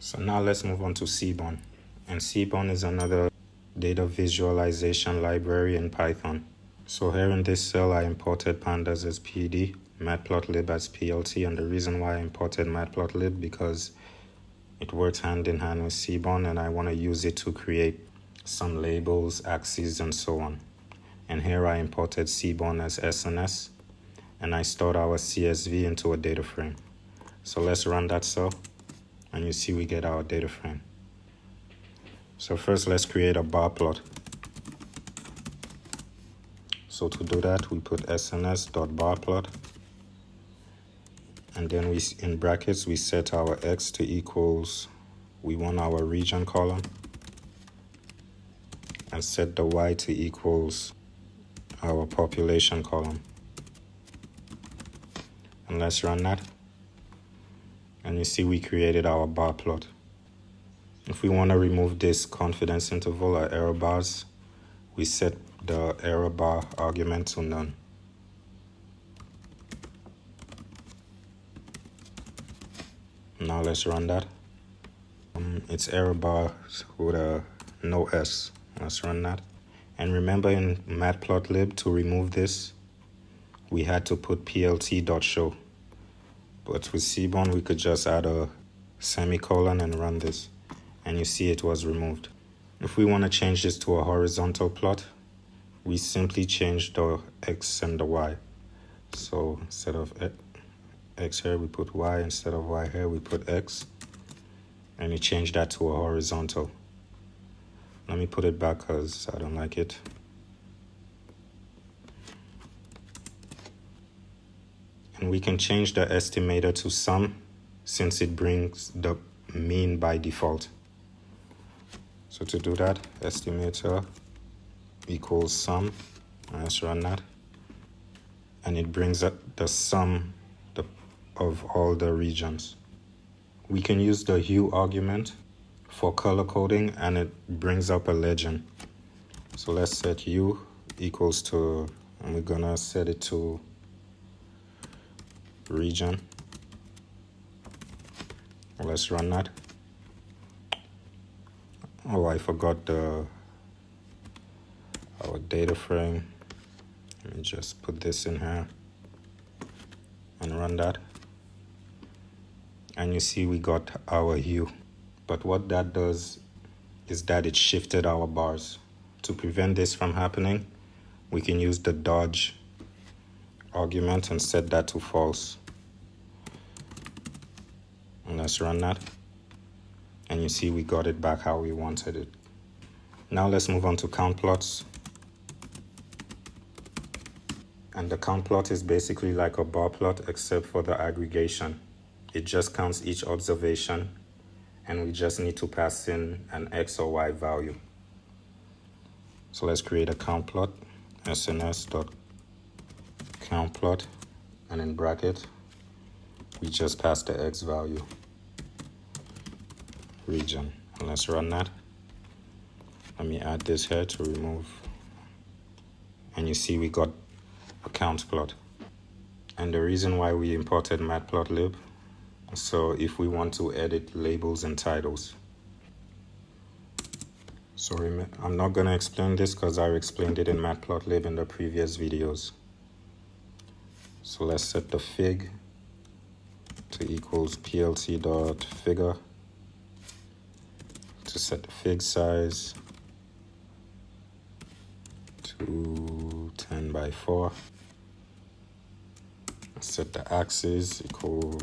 So now let's move on to Seaborn. And Seaborn is another data visualization library in Python. So here in this cell, I imported pandas as PD, matplotlib as PLT, and the reason why I imported matplotlib because it works hand in hand with Seaborn, and I want to use it to create some labels, axes, and so on. And here I imported Seaborn as SNS, and I stored our CSV into a data frame. So let's run that cell, and you see we get our data frame. So first let's create a bar plot. So to do that, we put sns.barplot, and then we, in brackets, we set our x to equals, we want our region column, and set the y to equals our population column. And let's run that. And you see we created our bar plot. If we want to remove this confidence interval or error bars, we set the error bar argument to none. Now let's run that. It's error bars with a no S. Let's run that. And remember in matplotlib, to remove this, we had to put plt.show. But with Seaborn, we could just add a semicolon and run this. And you see it was removed. If we want to change this to a horizontal plot, we simply change the x and the y. So instead of x here, we put y. Instead of y here, we put x. And you change that to a horizontal. Let me put it back because I don't like it. And we can change the estimator to sum since it brings the mean by default. So to do that, estimator equals sum. Let's run that. And it brings up the sum of all the regions. We can use the hue argument for color coding, and it brings up a legend. So let's set hue equals to, and we're gonna set it to region. Let's run that. Oh, I forgot our data frame. Let me just put this in here and run that. And you see we got our hue. But what that does is that it shifted our bars. To prevent this from happening, we can use the dodge argument and set that to false. And let's run that. And you see we got it back how we wanted it. Now let's move on to count plots. And the count plot is basically like a bar plot except for the aggregation. It just counts each observation, and we just need to pass in an x or y value. So let's create a count plot, sns.countplot, and in bracket, we just pass the x value, region. And let's run that. Let me add this here to remove. And you see we got a count plot. And the reason why we imported matplotlib, so if we want to edit labels and titles. So I'm not going to explain this because I explained it in matplotlib in the previous videos. So let's set the fig to equals plt.figure to set the fig size to 10 by 4. Set the axis equal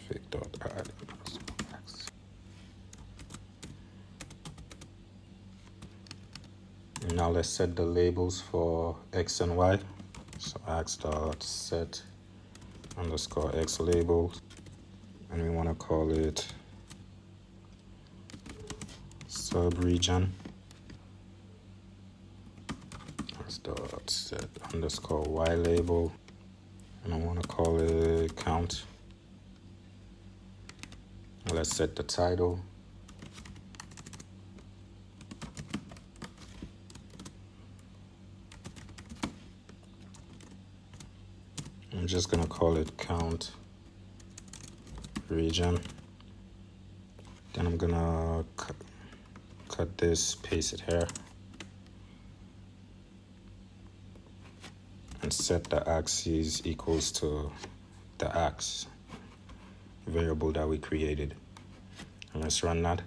fig.add. And now let's set the labels for x and y. So x.set underscore x label, and we want to call it subregion. Set underscore y label, and I want to call it count. Let's set the title. I'm just going to call it count region. Then I'm gonna cut this, paste it here, and set the axis equals to the ax variable that we created. And let's run that.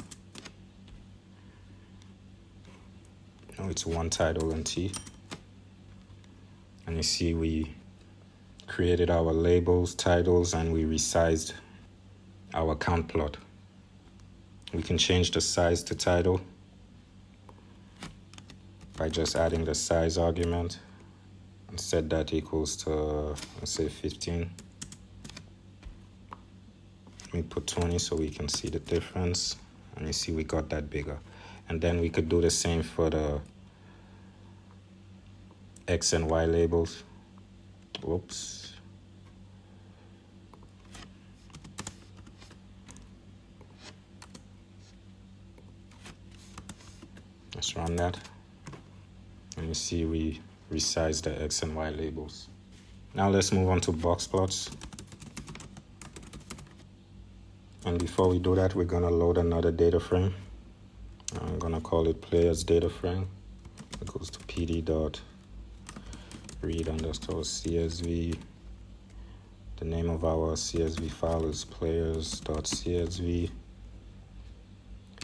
Now it's one title and T. And you see we created our labels, titles, and we resized our count plot. We can change the size to title by just adding the size argument and set that equals to, let's say 15. Let me put 20 so we can see the difference. And you see we got that bigger. And then we could do the same for the X and Y labels. Whoops. Let's run that. And you see we resize the X and Y labels. Now let's move on to box plots. And before we do that, we're gonna load another data frame. I'm gonna call it players data frame. It goes to pd.read_csv. The name of our CSV file is players.csv.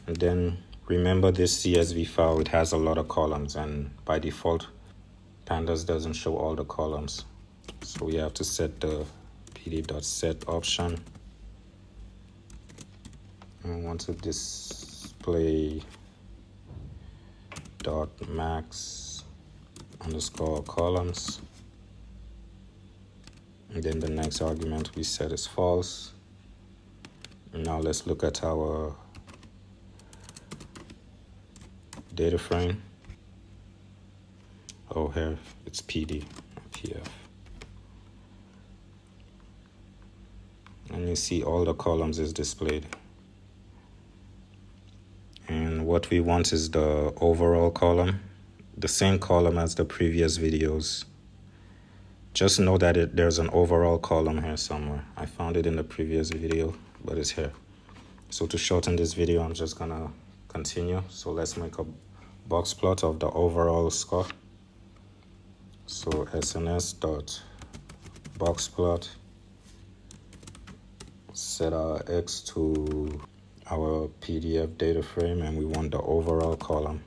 And then remember this CSV file, it has a lot of columns, and by default, Pandas doesn't show all the columns. So we have to set the pd.set option. And we want to display .max underscore columns. And then the next argument we set is false. And now let's look at our data frame. Oh, here it's PD, not PF. And you see all the columns is displayed. And what we want is the overall column, the same column as the previous videos. Just know that there's an overall column here somewhere. I found it in the previous video, but it's here. So to shorten this video, I'm just gonna continue. So let's make a box plot of the overall score. So sns.boxplot, set our X to our PDF data frame, and we want the overall column.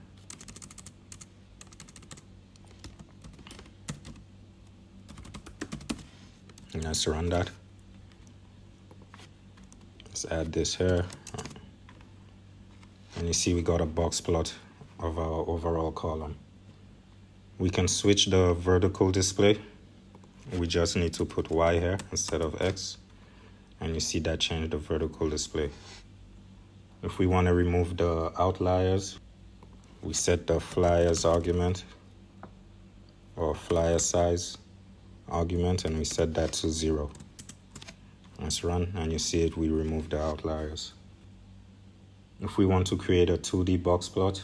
And let's run that. Let's add this here. And you see we got a box plot of our overall column. We can switch the vertical display. We just need to put Y here instead of X. And you see that changed the vertical display. If we want to remove the outliers, we set the flyers argument or flyer size argument, and we set that to 0. Let's run, and you see it, we remove the outliers. If we want to create a 2D box plot,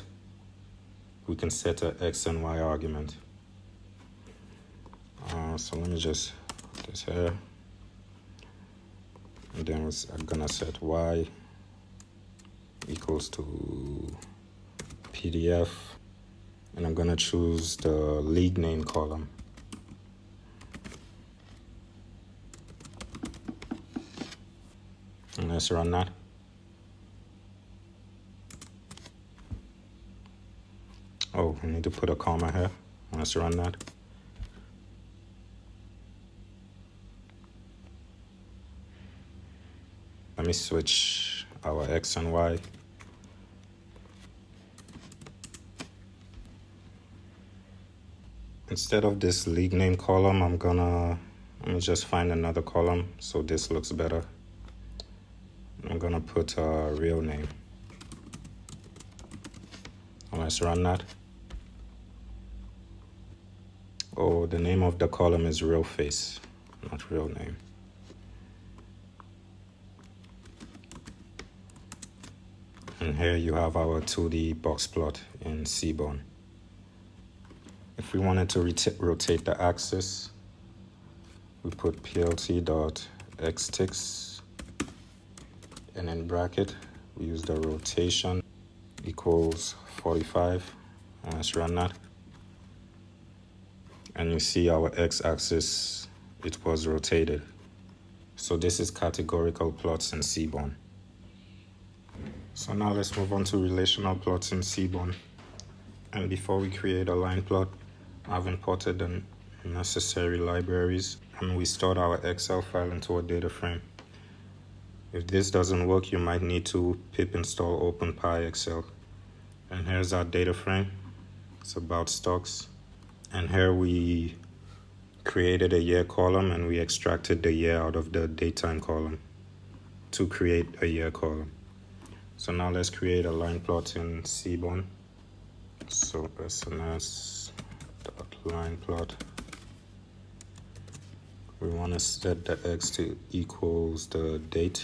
we can set a X and Y argument. So let me just put this here. And then I'm gonna set Y equals to PDF. And I'm gonna choose the league name column. And let's run that. Oh, we need to put a comma here. Let's run that. Let me switch our X and Y. Instead of this league name column, let me just find another column so this looks better. I'm gonna put a real name. Let's run that. Oh, the name of the column is real face, not real name. And here you have our 2D box plot in Seaborn. If we wanted to rotate the axis, we put plt.xticks and in bracket we use the rotation equals 45, and let's run that. And you see our x-axis, it was rotated. So this is categorical plots in Seaborn. So now let's move on to relational plots in Seaborn. And before we create a line plot, I've imported the necessary libraries, and we stored our Excel file into a data frame. If this doesn't work, you might need to pip install OpenPyXL. And here's our data frame. It's about stocks. And here we created a year column, and we extracted the year out of the datetime column to create a year column. So now let's create a line plot in Seaborn. So SNS.lineplot. We want to set the x to equals the date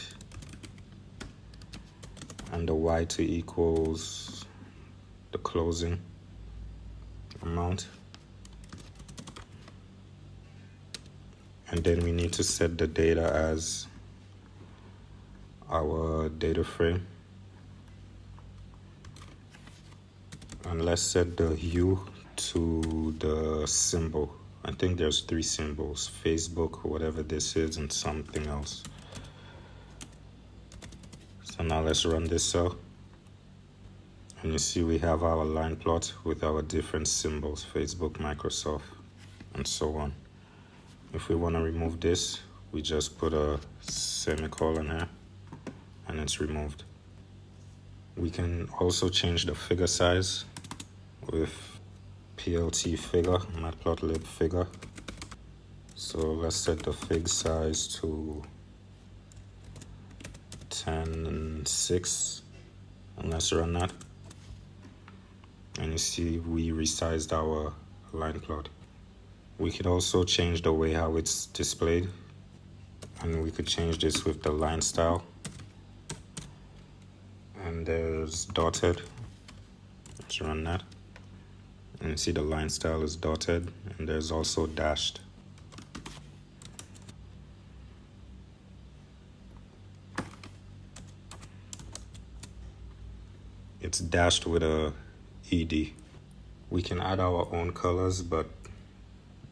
and the y to equals the closing amount. And then we need to set the data as our data frame. And let's set the hue to the symbol. I think there's 3 symbols: Facebook, whatever this is, and something else. So now let's run this cell. And you see we have our line plot with our different symbols: Facebook, Microsoft, and so on. If we want to remove this, we just put a semicolon here, and it's removed. We can also change the figure size with plt figure, matplotlib figure. So let's set the fig size to 10:6, and let's run that. And you see we resized our line plot. We could also change the way how it's displayed, and we could change this with the line style. And there's dotted. Let's run that. And you see the line style is dotted, and there's also dashed. It's dashed with a ED. We can add our own colors, but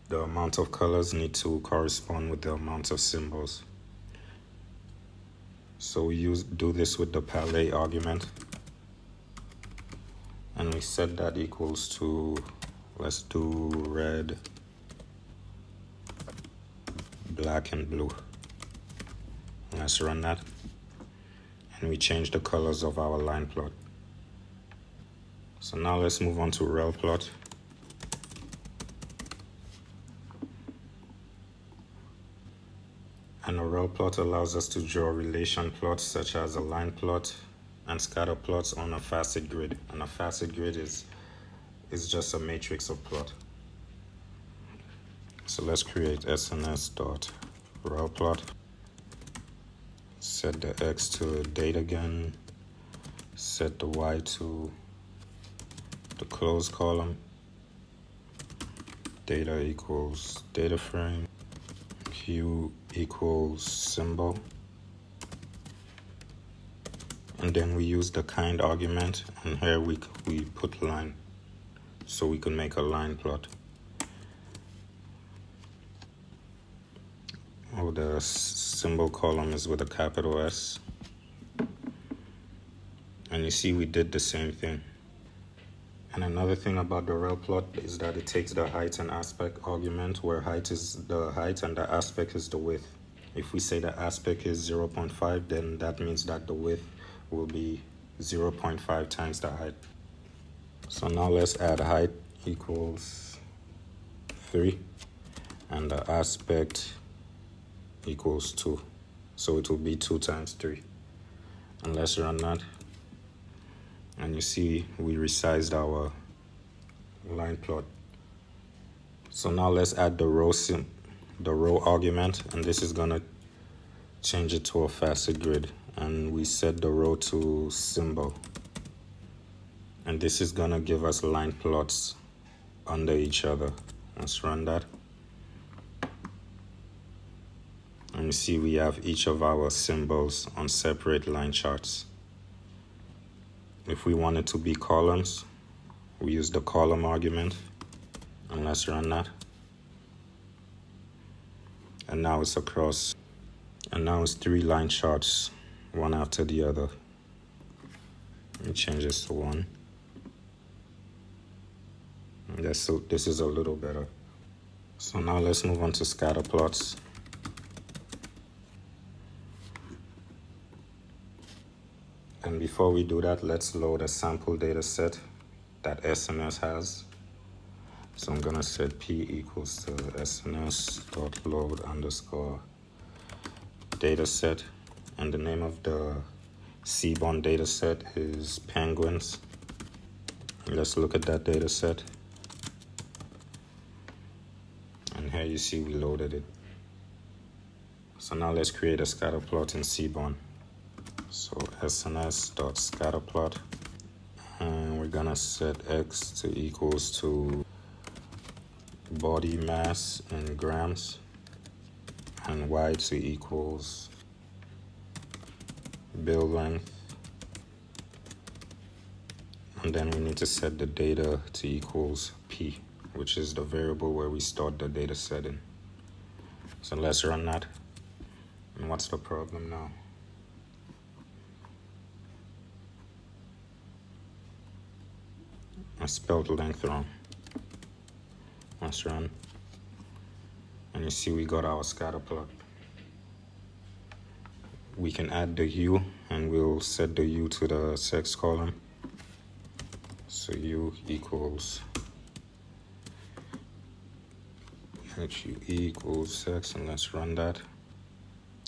the amount of colors need to correspond with the amount of symbols. So we do this with the palette argument. And we set that equals to, let's do red, black, and blue. Let's run that. And we change the colors of our line plot. So now let's move on to Rel Plot. And a Rel Plot allows us to draw relation plots such as a line plot and scatter plots on a facet grid. And a facet grid is just a matrix of plot. So let's create sns.relplot. Set the x to date again. Set the y to the close column. Data equals data frame. Hue equals symbol. And then we use the kind argument, and here we put line, so we can make a line plot. Oh, the symbol column is with a capital S. And you see we did the same thing. And another thing about the Rel plot is that it takes the height and aspect argument, where height is the height and the aspect is the width. If we say the aspect is 0.5, then that means that the width will be 0.5 times the height. So now let's add height equals 3, and the aspect equals 2. So it will be 2 times 3. And let's run that. And you see we resized our line plot. So now let's add the row argument, and this is gonna change it to a facet grid. And we set the row to symbol. And this is gonna give us line plots under each other. Let's run that. And And you see we have each of our symbols on separate line charts. If we want it to be columns, we use the column argument, and let's run that. And now it's across, and now it's 3 line charts, one after the other. Let me change this to 1. This is a little better. So now let's move on to scatter plots. And before we do that, let's load a sample data set that SNS has. So I'm gonna set P equals to SNS.load underscore dataset, and the name of the Seaborn dataset is penguins. Let's look at that dataset. And here you see we loaded it. So now let's create a scatter plot in Seaborn. So SNS.scatterplot, and we're gonna set X to equals to body mass in grams, and Y to equals build length, and then we need to set the data to equals P, which is the variable where we stored the data set in. So let's run that. And what's the problem now? I spelled length wrong. Let's run. And you see we got our scatter plot. We can add the U, and we'll set the U to the sex column. So U equals HU equals sex, and let's run that.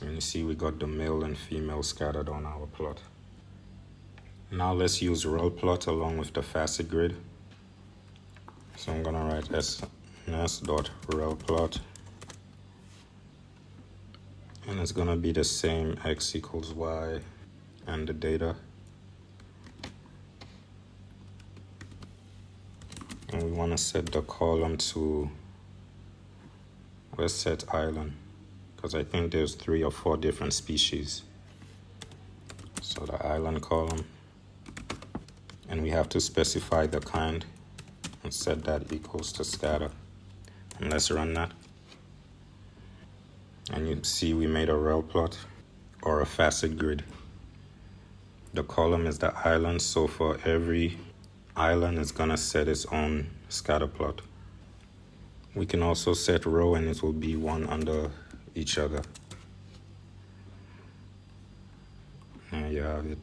And you see we got the male and female scattered on our plot. Now let's use Rel Plot along with the facet grid. So I'm gonna write SNS.RelPlot, and it's gonna be the same X equals Y and the data. And we wanna set the column to, let's set island, because I think there's 3 or 4 different species. So the island column, and we have to specify the kind and set that equals to scatter. And let's run that. And you see we made a Rel plot, or a facet grid. The column is the island, so for every island it's gonna set its own scatter plot. We can also set row, and it will be one under each other. There you have it.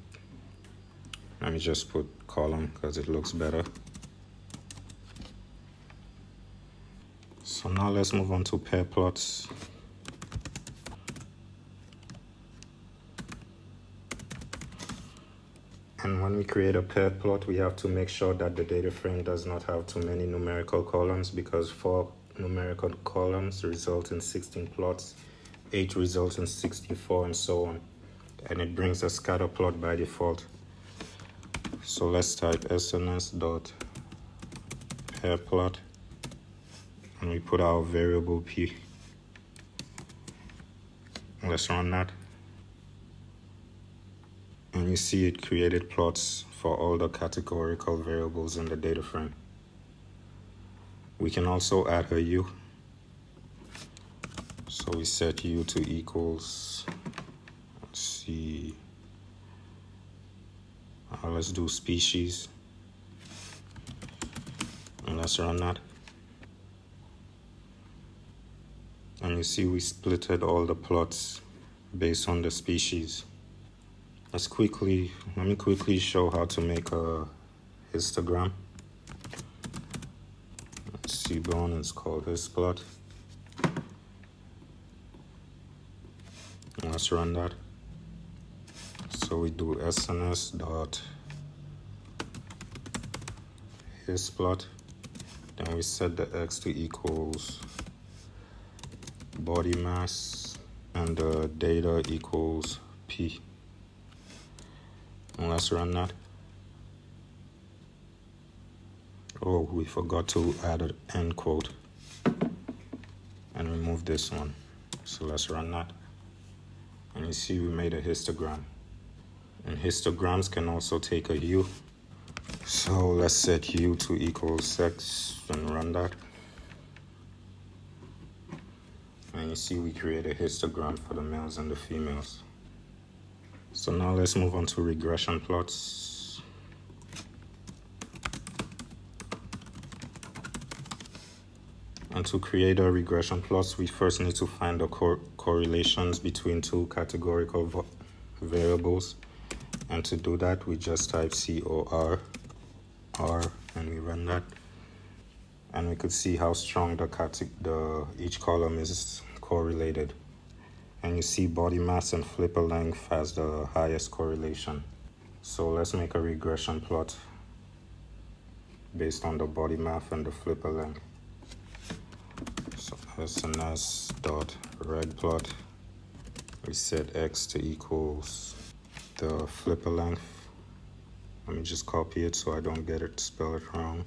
Let me just put column because it looks better. So now let's move on to pair plots. And when we create a pair plot, we have to make sure that the data frame does not have too many numerical columns, because 4 numerical columns result in 16 plots, 8 results in 64, and so on. And it brings a scatter plot by default. So let's type SNS.pairPlot, and we put our variable P. Let's run that. And you see it created plots for all the categorical variables in the data frame. We can also add a U. So we set U to equals, let's see, let's do species. And let's run that. And you see we splitted all the plots based on the species. Let me quickly show how to make a histogram. Seaborn is called Histoplot. Let's run that. So we do SNS.Histplot. Then we set the X to equals body mass, and the data equals P. And let's run that. Oh, we forgot to add an end quote and remove this one. So let's run that. And you see we made a histogram. And histograms can also take a hue. So let's set hue to equal sex and run that. And you see we create a histogram for the males and the females. So now let's move on to regression plots. And to create a regression plots, we first need to find the correlations between two categorical variables. And to do that, we just type COR, R, and we run that. And we could see how strong each column is correlated. And you see body mass and flipper length has the highest correlation. So let's make a regression plot based on the body mass and the flipper length. So SNS.Rel Plot. We set X to equals the flipper length. Let me just copy it so I don't get it spelled wrong.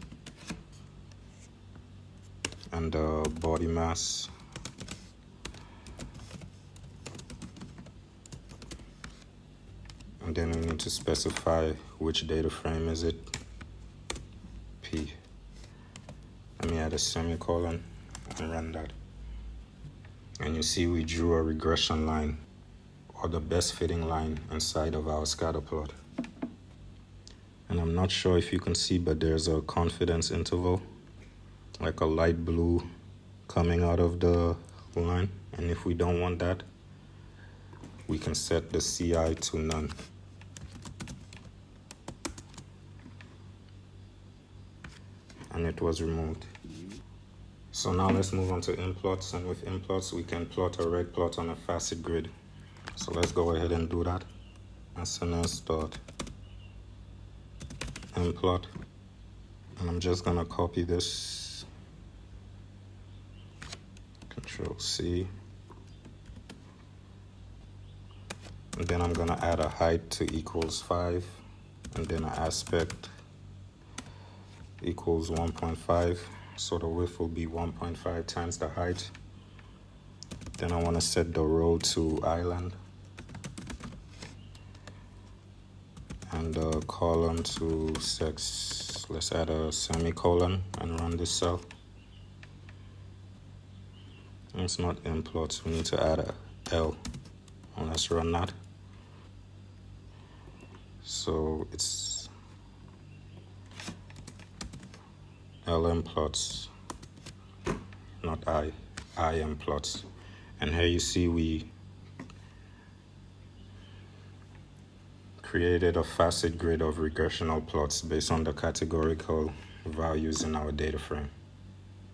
And the body mass. And then we need to specify which data frame is it. P. Let me add a semicolon and run that. And you see we drew a regression line, or the best fitting line inside of our scatter plot. And I'm not sure if you can see, but there's a confidence interval, like a light blue coming out of the line. And if we don't want that, we can set the CI to none. And it was removed. So now let's move on to Lmplots, and with Lmplots we can plot a Rel Plot on a facet grid. So let's go ahead and do that. SNS.Lmplot, and I'm just gonna copy this, Control C, and then I'm gonna add a height to equals 5, and then an aspect equals 1.5. So the width will be 1.5 times the height. Then I want to set the row to island and the column to sex. Let's add a semicolon and run this cell. It's not Lmplots, we need to add a L. And let's run that. So it's Lmplots, not Implots. And here you see we created a facet grid of regressional plots based on the categorical values in our data frame.